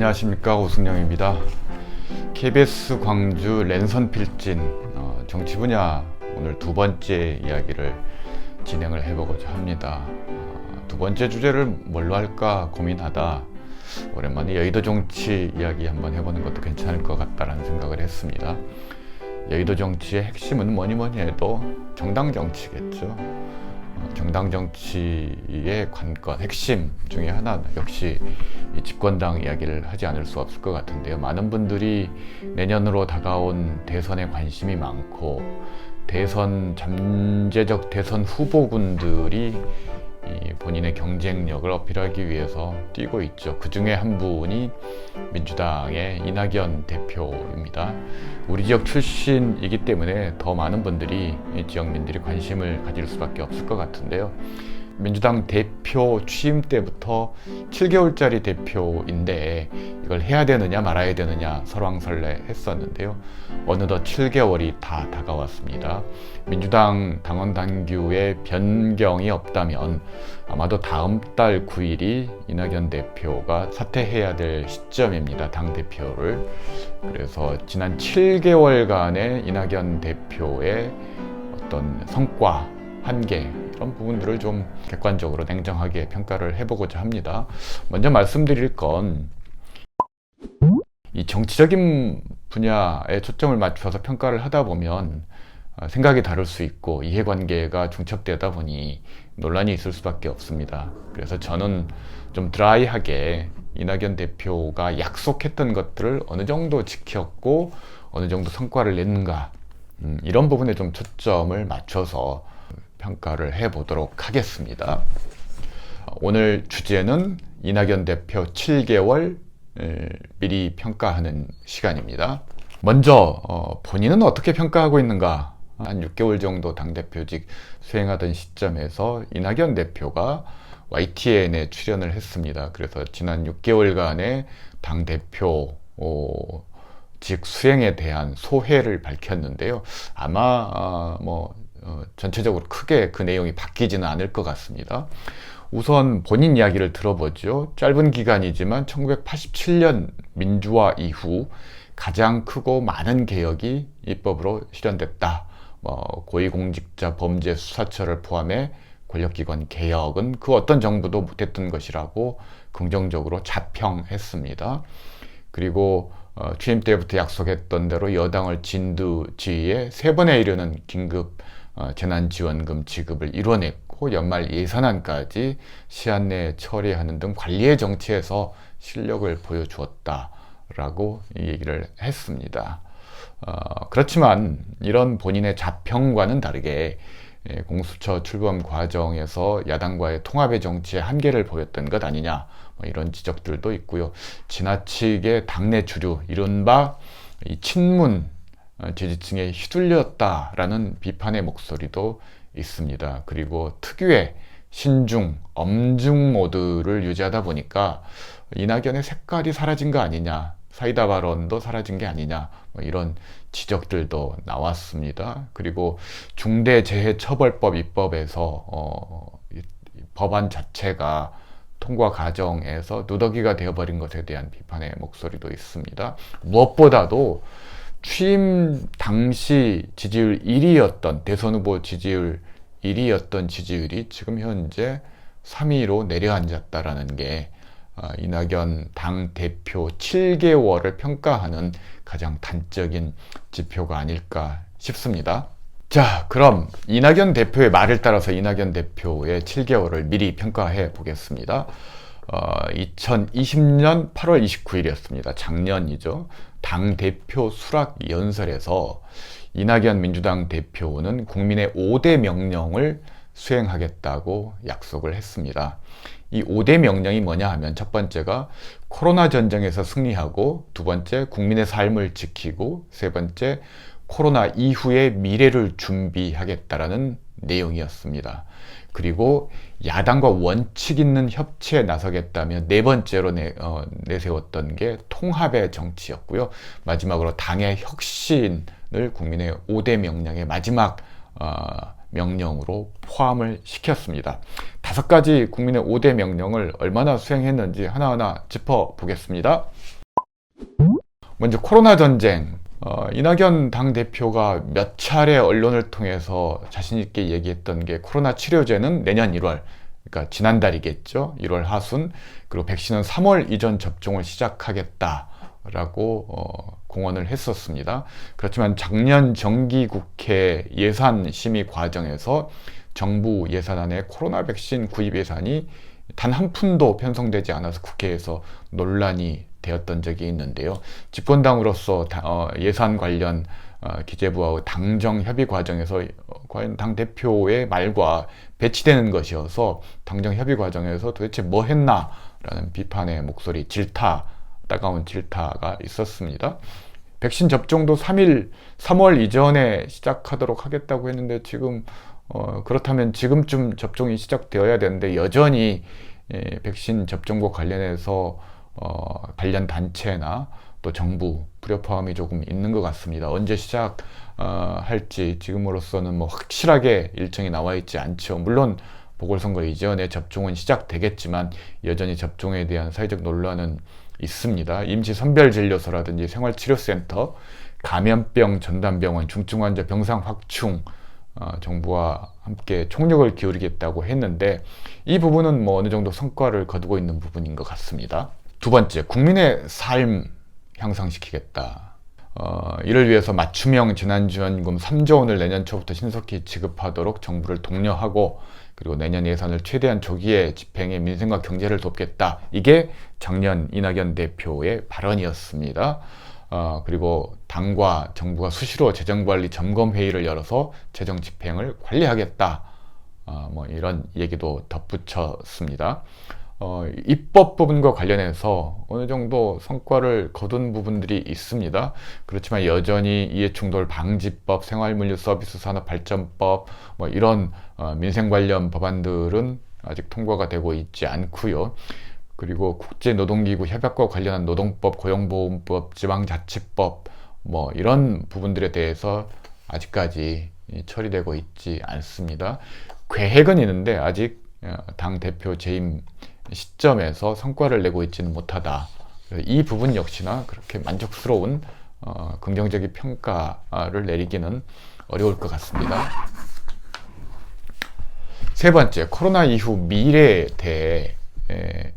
안녕하십니까, 오승영입니다. KBS 광주 랜선 필진 정치 분야 오늘 두 번째 이야기를 진행을 해보고자 합니다. 두 번째 주제를 뭘로 할까 고민하다 오랜만에 여의도 정치 이야기 한번 해보는 것도 괜찮을 것 같다라는 생각을 했습니다. 여의도 정치의 핵심은 뭐니 해도 정당 정치겠죠. 정당 정치의 관건, 핵심 중에 하나 역시 이 집권당 이야기를 하지 않을 수 없을 것 같은데요. 많은 분들이 내년으로 다가온 대선에 관심이 많고 잠재적 대선 후보군들이 본인의 경쟁력을 어필하기 위해서 뛰고 있죠. 그 중에 한 분이 민주당의 이낙연 대표입니다. 우리 지역 출신이기 때문에 더 많은 분들이 지역민들이 관심을 가질 수밖에 없을 것 같은데요. 민주당 대표 취임 때부터 7개월짜리 대표인데 이걸 해야 되느냐 말아야 되느냐 설왕설래 했었는데요. 어느덧 7개월이 다 다가왔습니다. 민주당 당원 당규에 변경이 없다면 아마도 다음 달 9일이 이낙연 대표가 사퇴해야 될 시점입니다. 당대표를. 그래서 지난 7개월간의 이낙연 대표의 어떤 성과, 한계 이런 부분들을 좀 객관적으로 냉정하게 평가를 해보고자 합니다. 먼저 말씀드릴 건 이 정치적인 분야에 초점을 맞춰서 평가를 하다 보면 생각이 다를 수 있고 이해관계가 중첩되다 보니 논란이 있을 수밖에 없습니다. 그래서 저는 좀 드라이하게 이낙연 대표가 약속했던 것들을 어느 정도 지켰고 어느 정도 성과를 냈는가 이런 부분에 좀 초점을 맞춰서 평가를 해보도록 하겠습니다. 오늘 주제는 이낙연 대표 7개월 미리 평가하는 시간입니다. 먼저 본인은 어떻게 평가하고 있는가? 한 6개월 정도 당대표직 수행하던 시점에서 이낙연 대표가 YTN에 출연을 했습니다. 그래서 지난 6개월간의 당대표 직 수행에 대한 소회를 밝혔는데요. 아마 전체적으로 크게 그 내용이 바뀌지는 않을 것 같습니다. 우선 본인 이야기를 들어보죠. 짧은 기간이지만 1987년 민주화 이후 가장 크고 많은 개혁이 입법으로 실현됐다. 고위공직자 범죄 수사처를 포함해 권력기관 개혁은 그 어떤 정부도 못했던 것이라고 긍정적으로 자평했습니다. 그리고 취임 때부터 약속했던 대로 여당을 진두지휘해 3번에 이르는 긴급 재난지원금 지급을 이뤄냈고 연말 예산안까지 시한 내에 처리하는 등 관리의 정치에서 실력을 보여주었다라고 얘기를 했습니다. 그렇지만 이런 본인의 자평과는 다르게 공수처 출범 과정에서 야당과의 통합의 정치의 한계를 보였던 것 아니냐 이런 지적들도 있고요. 지나치게 당내 주류 이른바 이 친문 지지층에 휘둘렸다라는 비판의 목소리도 있습니다. 그리고 특유의 신중, 엄중 모드를 유지하다 보니까 이낙연의 색깔이 사라진 거 아니냐, 사이다 발언도 사라진 게 아니냐 이런 지적들도 나왔습니다. 그리고 중대재해처벌법 입법에서 법안 자체가 통과 과정에서 누더기가 되어버린 것에 대한 비판의 목소리도 있습니다. 무엇보다도 취임 당시 지지율 1위였던 대선 후보 지지율 1위였던 지지율이 지금 현재 3위로 내려앉았다라는 게 이낙연 당대표 7개월을 평가하는 가장 단적인 지표가 아닐까 싶습니다. 자, 그럼 이낙연 대표의 말을 따라서 이낙연 대표의 7개월을 미리 평가해 보겠습니다. 2020년 8월 29일이었습니다. 작년이죠. 당대표 수락 연설에서 이낙연 민주당 대표는 국민의 5대 명령을 수행하겠다고 약속을 했습니다. 이 5대 명령이 뭐냐 하면 첫 번째가 코로나 전쟁에서 승리하고 두 번째 국민의 삶을 지키고 세 번째 코로나 이후의 미래를 준비하겠다라는 내용이었습니다. 그리고 야당과 원칙 있는 협치에 나서겠다며 네 번째로 내세웠던 게 통합의 정치였고요. 마지막으로 당의 혁신을 국민의 5대 명령의 마지막 명령으로 포함을 시켰습니다. 5가지 국민의 5대 명령을 얼마나 수행했는지 하나하나 짚어보겠습니다. 먼저 코로나 전쟁. 이낙연 당대표가 몇 차례 언론을 통해서 자신있게 얘기했던 게 코로나 치료제는 내년 1월, 그러니까 지난달이겠죠. 1월 하순, 그리고 백신은 3월 이전 접종을 시작하겠다라고 공언을 했었습니다. 그렇지만 작년 정기국회 예산심의 과정에서 정부 예산안에 코로나 백신 구입 예산이 단 한 푼도 편성되지 않아서 국회에서 논란이 되었던 적이 있는데요. 집권당으로서 예산 관련 기재부와 당정 협의 과정에서 과연 당대표의 말과 배치되는 것이어서 당정 협의 과정에서 도대체 뭐 했나라는 비판의 목소리, 따가운 질타가 있었습니다. 백신 접종도 3월 이전에 시작하도록 하겠다고 했는데 지금 그렇다면 지금쯤 접종이 시작되어야 되는데 여전히 백신 접종과 관련해서 관련 단체나 또 정부 불협화음이 조금 있는 것 같습니다. 언제 시작할지 지금으로서는 뭐 확실하게 일정이 나와 있지 않죠. 물론 보궐선거 이전에 접종은 시작되겠지만 여전히 접종에 대한 사회적 논란은 있습니다. 임시 선별진료소라든지 생활치료센터, 감염병 전담병원, 중증환자 병상 확충 정부와 함께 총력을 기울이겠다고 했는데 이 부분은 뭐 어느 정도 성과를 거두고 있는 부분인 것 같습니다. 두 번째, 국민의 삶 향상시키겠다. 이를 위해서 맞춤형 재난지원금 3조 원을 내년 초부터 신속히 지급하도록 정부를 독려하고 그리고 내년 예산을 최대한 조기에 집행해 민생과 경제를 돕겠다. 이게 작년 이낙연 대표의 발언이었습니다. 그리고 당과 정부가 수시로 재정관리 점검회의를 열어서 재정 집행을 관리하겠다. 뭐 이런 얘기도 덧붙였습니다. 입법 부분과 관련해서 어느 정도 성과를 거둔 부분들이 있습니다. 그렇지만 여전히 이해충돌 방지법, 생활물류서비스산업발전법 뭐 이런 민생 관련 법안들은 아직 통과가 되고 있지 않고요. 그리고 국제노동기구 협약과 관련한 노동법, 고용보험법, 지방자치법 뭐 이런 부분들에 대해서 아직까지 처리되고 있지 않습니다. 계획은 있는데 아직 당 대표 재임 시점에서 성과를 내고 있지는 못하다. 이 부분 역시나 그렇게 만족스러운 긍정적인 평가를 내리기는 어려울 것 같습니다. 세 번째, 코로나 이후 미래에 대해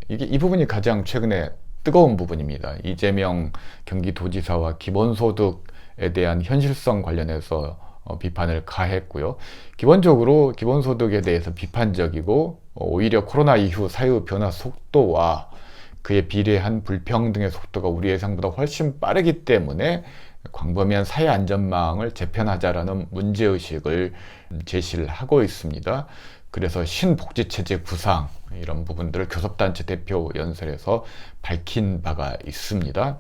이 부분이 가장 최근에 뜨거운 부분입니다. 이재명 경기도지사와 기본소득에 대한 현실성 관련해서 비판을 가했고요. 기본적으로 기본소득에 대해서 비판적이고 오히려 코로나 이후 사회 변화 속도와 그에 비례한 불평등의 속도가 우리 예상보다 훨씬 빠르기 때문에 광범위한 사회 안전망을 재편하자라는 문제의식을 제시를 하고 있습니다. 그래서 신복지체제 구상 이런 부분들을 교섭단체 대표 연설에서 밝힌 바가 있습니다.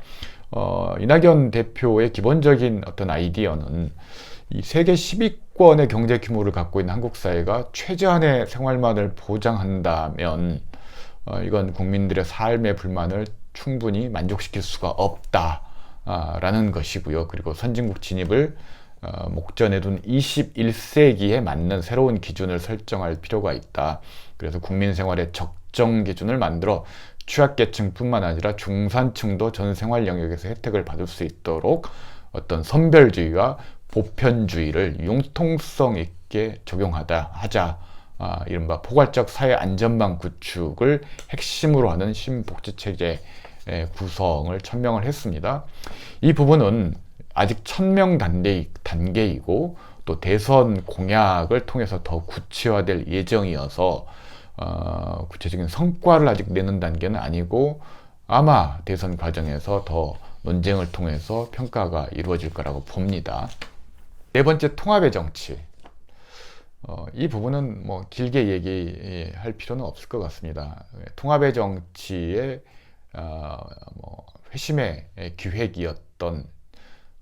이낙연 대표의 기본적인 어떤 아이디어는 이 세계 10위권의 경제 규모를 갖고 있는 한국 사회가 최저한의 생활만을 보장한다면 이건 국민들의 삶의 불만을 충분히 만족시킬 수가 없다라는 것이고요. 그리고 선진국 진입을 목전에 둔 21세기에 맞는 새로운 기준을 설정할 필요가 있다. 그래서 국민 생활의 적정 기준을 만들어 취약계층뿐만 아니라 중산층도 전 생활 영역에서 혜택을 받을 수 있도록 어떤 선별주의와 보편주의를 융통성 있게 하자. 이른바 포괄적 사회 안전망 구축을 핵심으로 하는 신복지체제 구성을 천명을 했습니다. 이 부분은 아직 천명 단계이고 또 대선 공약을 통해서 더 구체화될 예정이어서 구체적인 성과를 아직 내는 단계는 아니고 아마 대선 과정에서 더 논쟁을 통해서 평가가 이루어질 거라고 봅니다. 네 번째, 통합의 정치. 이 부분은 뭐 길게 얘기할 필요는 없을 것 같습니다. 통합의 정치의 회심의 기획이었던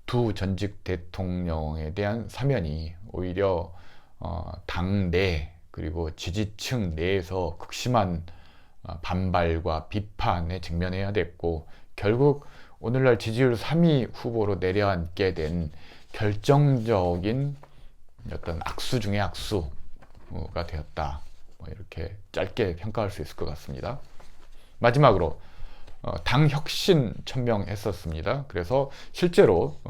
두 전직 대통령에 대한 사면이 오히려 당내 그리고 지지층 내에서 극심한 반발과 비판에 직면해야 됐고 결국 오늘날 지지율 3위 후보로 내려앉게 된 결정적인 어떤 악수 중에 악수가 되었다. 뭐 이렇게 짧게 평가할 수 있을 것 같습니다. 마지막으로 당 혁신 천명했었습니다. 그래서 실제로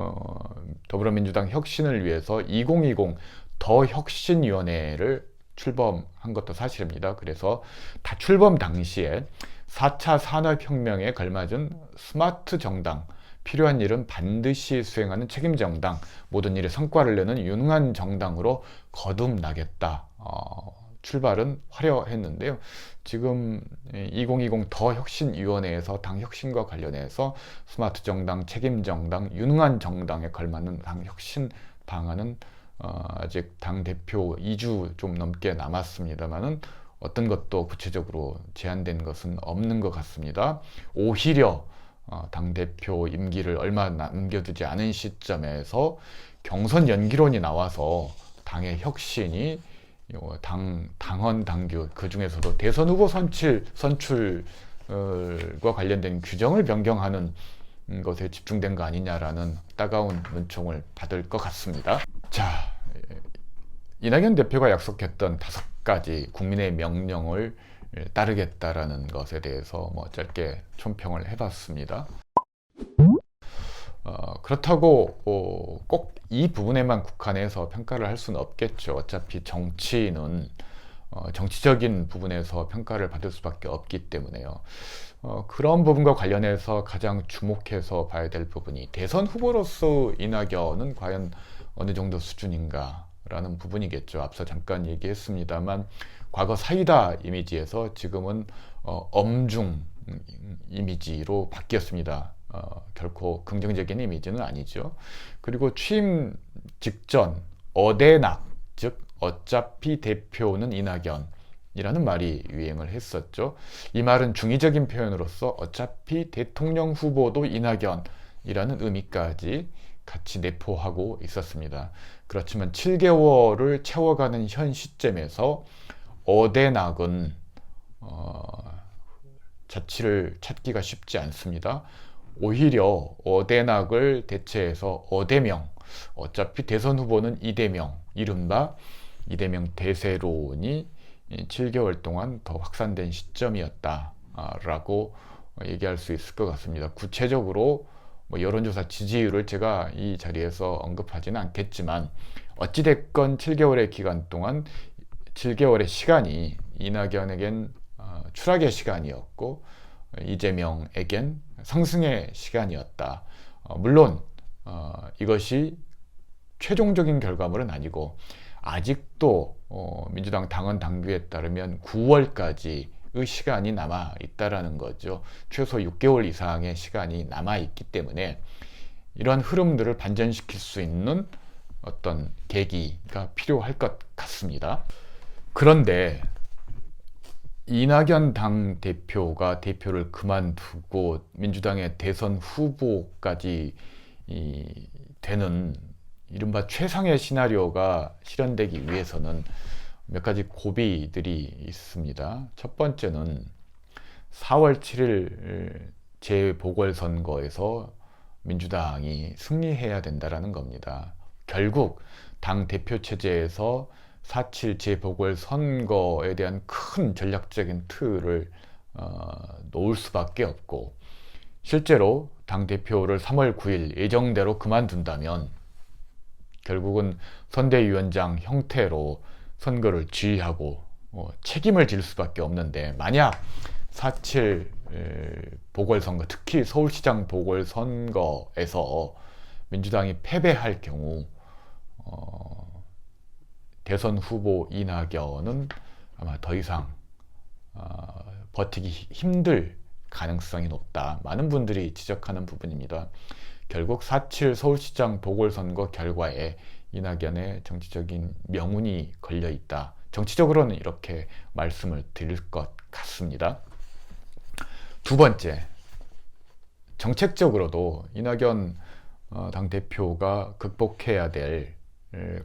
더불어민주당 혁신을 위해서 2020 더 혁신위원회를 출범한 것도 사실입니다. 그래서 다 출범 당시에 4차 산업혁명에 걸맞은 스마트 정당, 필요한 일은 반드시 수행하는 책임 정당, 모든 일에 성과를 내는 유능한 정당으로 거듭나겠다. 출발은 화려했는데요. 지금 2020 더 혁신위원회에서 당 혁신과 관련해서 스마트 정당, 책임 정당, 유능한 정당에 걸맞는 당 혁신 방안은 아직 당 대표 2주 좀 넘게 남았습니다만은 어떤 것도 구체적으로 제한된 것은 없는 것 같습니다. 오히려 당 대표 임기를 얼마 남겨두지 않은 시점에서 경선 연기론이 나와서 당의 혁신이 당헌 당규, 그 중에서도 대선 후보 선출과 관련된 규정을 변경하는 것에 집중된 거 아니냐라는 따가운 눈총을 받을 것 같습니다. 자, 이낙연 대표가 약속했던 5가지 국민의 명령을 따르겠다라는 것에 대해서 짧게 총평을 해봤습니다. 그렇다고 꼭 이 부분에만 국한해서 평가를 할 수는 없겠죠. 어차피 정치는 정치적인 부분에서 평가를 받을 수밖에 없기 때문에요. 그런 부분과 관련해서 가장 주목해서 봐야 될 부분이 대선 후보로서 이낙연은 과연 어느 정도 수준인가 라는 부분이겠죠. 앞서 잠깐 얘기했습니다만 과거 사이다 이미지에서 지금은 엄중 이미지로 바뀌었습니다. 결코 긍정적인 이미지는 아니죠. 그리고 취임 직전 어대낙, 즉 어차피 대표는 이낙연이라는 말이 유행을 했었죠. 이 말은 중의적인 표현으로서 어차피 대통령 후보도 이낙연이라는 의미까지 같이 내포하고 있었습니다. 그렇지만 7개월을 채워가는 현 시점에서 어대낙은 자취를 찾기가 쉽지 않습니다. 오히려 어대낙을 대체해서 어대명, 어차피 대선 후보는 이대명, 이른바 이대명 대세론이 7개월 동안 더 확산된 시점이었다라고 얘기할 수 있을 것 같습니다. 구체적으로 여론조사 지지율을 제가 이 자리에서 언급하지는 않겠지만 어찌됐건 7개월의 기간 동안 7개월의 시간이 이낙연에겐 추락의 시간이었고 이재명에겐 상승의 시간이었다. 물론 이것이 최종적인 결과물은 아니고 아직도 민주당 당헌 당규에 따르면 9월까지의 시간이 남아 있다라는 거죠. 최소 6개월 이상의 시간이 남아 있기 때문에 이러한 흐름들을 반전시킬 수 있는 어떤 계기가 필요할 것 같습니다. 그런데 이낙연 당대표가 대표를 그만두고 민주당의 대선 후보까지 되는 이른바 최상의 시나리오가 실현되기 위해서는 몇 가지 고비들이 있습니다. 첫 번째는 4월 7일 재보궐선거에서 민주당이 승리해야 된다는 겁니다. 결국 당 대표 체제에서 4.7 재보궐선거에 대한 큰 전략적인 틀을 놓을 수밖에 없고 실제로 당대표를 3월 9일 예정대로 그만둔다면 결국은 선대위원장 형태로 선거를 지휘하고 책임을 질 수밖에 없는데 만약 4.7 보궐선거 특히 서울시장 보궐선거에서 민주당이 패배할 경우 대선 후보 이낙연은 아마 더 이상 버티기 힘들 가능성이 높다. 많은 분들이 지적하는 부분입니다. 결국 4.7 서울시장 보궐선거 결과에 이낙연의 정치적인 명운이 걸려 있다. 정치적으로는 이렇게 말씀을 드릴 것 같습니다. 두 번째, 정책적으로도 이낙연 당대표가 극복해야 될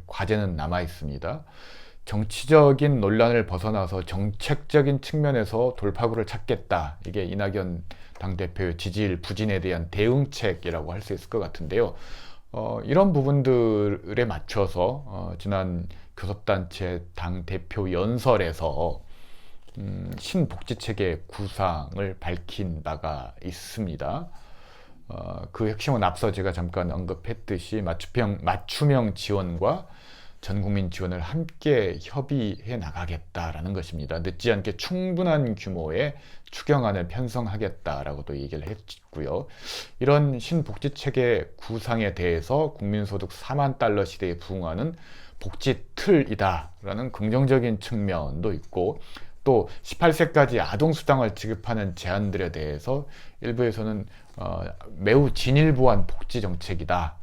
과제는 남아 있습니다. 정치적인 논란을 벗어나서 정책적인 측면에서 돌파구를 찾겠다. 이게 이낙연 당대표의 지지율 부진에 대한 대응책이라고 할 수 있을 것 같은데요. 이런 부분들에 맞춰서 지난 교섭단체 당 대표 연설에서 신복지체계 구상을 밝힌 바가 있습니다. 그 핵심은 앞서 제가 잠깐 언급했듯이 맞춤형 지원과 전국민 지원을 함께 협의해 나가겠다라는 것입니다. 늦지 않게 충분한 규모의 추경안을 편성하겠다라고도 얘기를 했고요. 이런 신복지체계 구상에 대해서 국민소득 4만 달러 시대에 부응하는 복지 틀이다라는 긍정적인 측면도 있고, 또 18세까지 아동수당을 지급하는 제안들에 대해서 일부에서는 매우 진일보한 복지 정책이다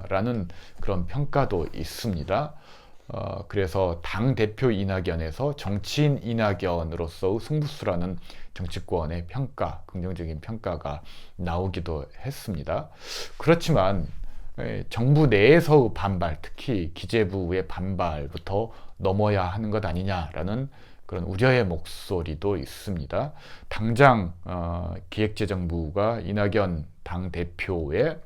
라는 그런 평가도 있습니다. 그래서 당대표 이낙연에서 정치인 이낙연으로서의 승부수라는 정치권의 평가, 긍정적인 평가가 나오기도 했습니다. 그렇지만 정부 내에서의 반발, 특히 기재부의 반발부터 넘어야 하는 것 아니냐라는 그런 우려의 목소리도 있습니다. 당장 기획재정부가 이낙연 당대표의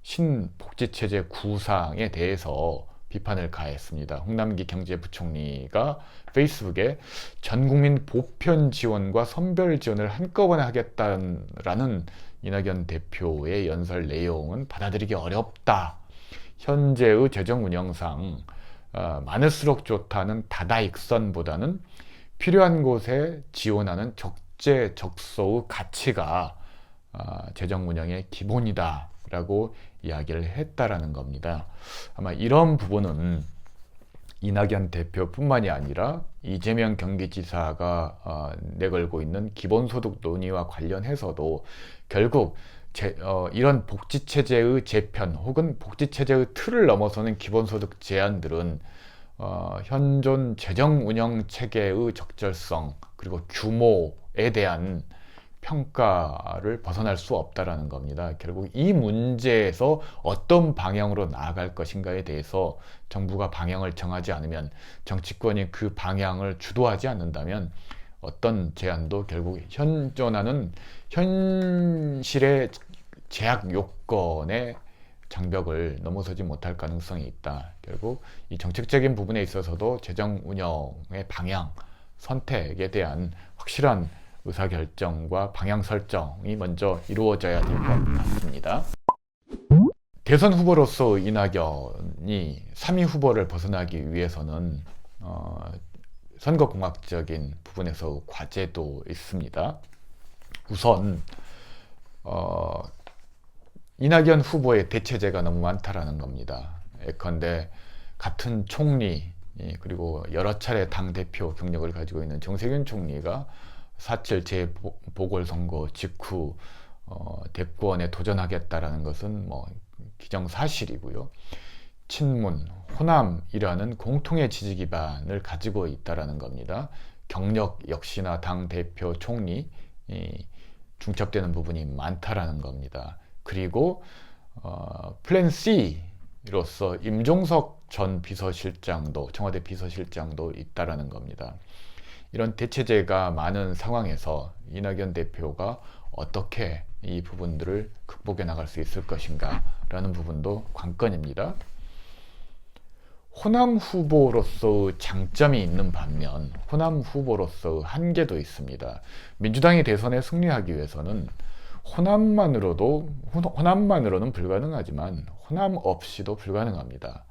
신복지체제 구상에 대해서 비판을 가했습니다. 홍남기 경제부총리가 페이스북에 전국민 보편 지원과 선별 지원을 한꺼번에 하겠다라는 이낙연 대표의 연설 내용은 받아들이기 어렵다. 현재의 재정 운영상 많을수록 좋다는 다다익선보다는 필요한 곳에 지원하는 적재적소의 가치가 재정 운영의 기본이다 라고 이야기를 했다라는 겁니다. 아마 이런 부분은 이낙연 대표뿐만이 아니라 이재명 경기지사가 내걸고 있는 기본소득 논의와 관련해서도 결국 이런 복지체제의 재편 혹은 복지체제의 틀을 넘어서는 기본소득 제안들은 현존 재정운영체계의 적절성 그리고 규모에 대한 평가를 벗어날 수 없다라는 겁니다. 결국 이 문제에서 어떤 방향으로 나아갈 것인가에 대해서 정부가 방향을 정하지 않으면, 정치권이 그 방향을 주도하지 않는다면 어떤 제안도 결국 현존하는 현실의 제약 요건의 장벽을 넘어서지 못할 가능성이 있다. 결국 이 정책적인 부분에 있어서도 재정 운영의 방향, 선택에 대한 확실한 의사결정과 방향 설정이 먼저 이루어져야 될 것 같습니다. 대선 후보로서 이낙연이 3위 후보를 벗어나기 위해서는 선거공학적인 부분에서 과제도 있습니다. 우선 이낙연 후보의 대체제가 너무 많다라는 겁니다. 예컨대 같은 총리 그리고 여러 차례 당대표 경력을 가지고 있는 정세균 총리가 4.7 재보궐선거 직후 대권에 도전하겠다라는 것은 뭐 기정사실이고요. 친문, 호남이라는 공통의 지지 기반을 가지고 있다라는 겁니다. 경력 역시나 당대표 총리 중첩되는 부분이 많다라는 겁니다. 그리고 플랜 C로서 임종석 전 비서실장도, 청와대 비서실장도 있다라는 겁니다. 이런 대체제가 많은 상황에서 이낙연 대표가 어떻게 이 부분들을 극복해 나갈 수 있을 것인가 라는 부분도 관건입니다. 호남 후보로서 장점이 있는 반면 호남 후보로서 한계도 있습니다. 민주당이 대선에 승리하기 위해서는 호남만으로는 불가능하지만 호남 없이도 불가능합니다.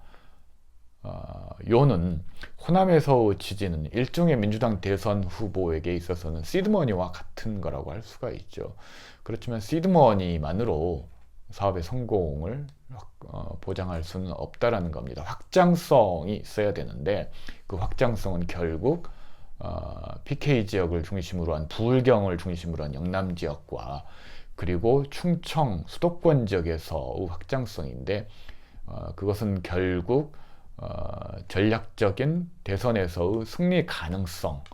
요는 호남에서 지지는 일종의 민주당 대선 후보에게 있어서는 시드머니와 같은 거라고 할 수가 있죠. 그렇지만 시드머니만으로 사업의 성공을 보장할 수는 없다라는 겁니다. 확장성이 있어야 되는데 그 확장성은 결국 PK 지역을 중심으로 한 부울경을 중심으로 한 영남 지역과 그리고 충청 수도권 지역에서의 확장성인데 그것은 결국 전략적인 대선에서의 승리 가능성,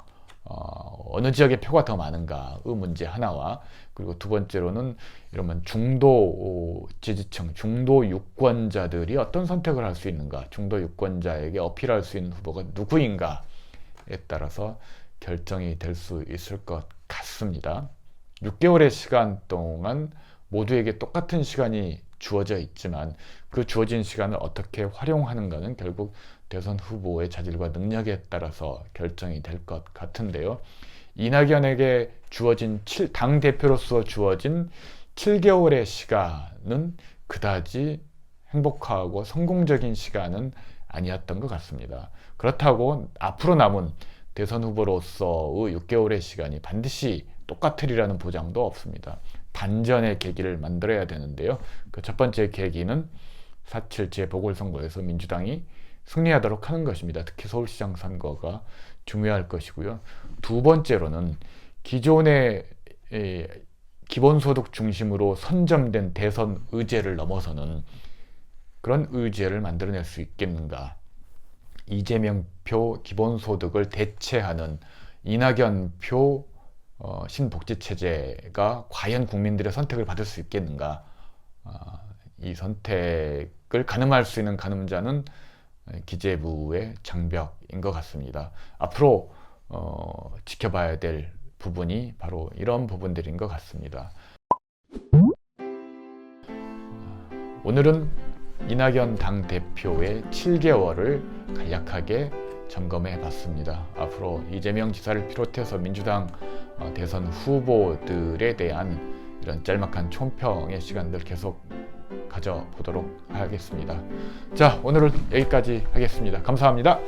어느 지역의 표가 더 많은가의 문제 하나와, 그리고 두 번째로는 이러면 중도 지지층, 중도 유권자들이 어떤 선택을 할 수 있는가, 중도 유권자에게 어필할 수 있는 후보가 누구인가에 따라서 결정이 될 수 있을 것 같습니다. 6개월의 시간 동안 모두에게 똑같은 시간이 주어져 있지만 그 주어진 시간을 어떻게 활용하는가는 결국 대선 후보의 자질과 능력에 따라서 결정이 될 것 같은데요. 이낙연에게 주어진 당 대표로서 주어진 7개월의 시간은 그다지 행복하고 성공적인 시간은 아니었던 것 같습니다. 그렇다고 앞으로 남은 대선 후보로서의 6개월의 시간이 반드시 똑같으리라는 보장도 없습니다. 반전의 계기를 만들어야 되는데요. 그 첫 번째 계기는 4.7 재보궐선거에서 민주당이 승리하도록 하는 것입니다. 특히 서울시장 선거가 중요할 것이고요. 두 번째로는 기존의 기본소득 중심으로 선점된 대선 의제를 넘어서는 그런 의제를 만들어낼 수 있겠는가. 이재명표 기본소득을 대체하는 이낙연표 신복지체제가 과연 국민들의 선택을 받을 수 있겠는가. 이 선택을 가늠할 수 있는 가늠자는 기재부의 장벽인 것 같습니다. 앞으로 지켜봐야 될 부분이 바로 이런 부분들인 것 같습니다. 오늘은 이낙연 당대표의 7개월을 간략하게 점검해 봤습니다. 앞으로 이재명 지사를 비롯해서 민주당 대선 후보들에 대한 이런 짤막한 총평의 시간들 계속 가져보도록 하겠습니다. 자, 오늘은 여기까지 하겠습니다. 감사합니다.